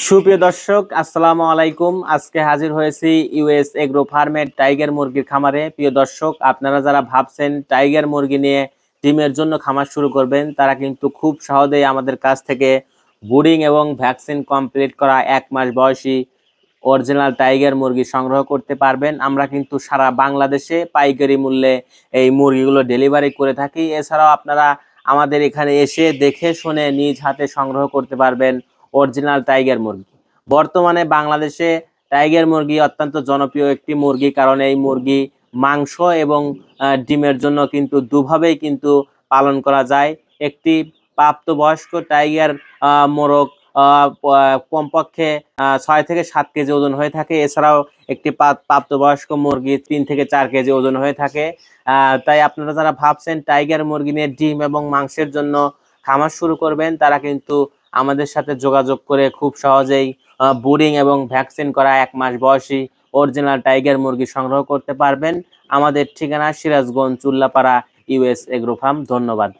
সুপ্রিয় দর্শক, আসসালামু আলাইকুম। আজকে হাজির হয়েছি ইউএস এগ্রো ফার্মের টাইগার মুরগির খামারে। প্রিয় দর্শক, আপনারা যারা ভাবছেন টাইগার মুরগি নিয়ে ডিমের জন্য খামার শুরু করবেন, তারা কিন্তু খুব সহজেই আমাদের কাছ থেকে ব্রুডিং এবং ভ্যাকসিন কমপ্লিট করা 1 মাস বয়সী অরিজিনাল টাইগার মুরগি সংগ্রহ করতে পারবেন। আমরা কিন্তু সারা বাংলাদেশে পাইকারি মূল্যে এই মুরগিগুলো ডেলিভারি করে থাকি। এছাড়াও আপনারা আমাদের এখানে এসে দেখে শুনে নিজ হাতে সংগ্রহ করতে পারবেন অরিজিনাল টাইগার মুরগি। বর্তমানে বাংলাদেশে টাইগার মুরগি অত্যন্ত জনপ্রিয় একটি মুরগি, কারণ এই মুরগি মাংস এবং ডিমের জন্য কিন্তু দুভাবেই কিন্তু পালন করা যায়। একটি প্রাপ্তবয়স্ক টাইগার মোরগ কমপক্ষে 6 থেকে 7 কেজি ওজন হয়ে থাকে। এছাড়াও একটি প্রাপ্তবয়স্ক মুরগি 3 থেকে 4 কেজি ওজন হয়ে থাকে। তাই আপনারা যারা ভাবছেন টাইগার মুরগি নিয়ে ডিম এবং মাংসের জন্য খামার শুরু করবেন, তারা কিন্তু আমাদের সাথে যোগাযোগ করে খুব সহজেই ব্রুডিং এবং ভ্যাকসিন করা 1 মাস বয়সী অরিজিনাল টাইগার মুরগি সংগ্রহ করতে পারবেন। আমাদের ঠিকানা Sirajganj, Chullapara, US agro farm. ধন্যবাদ।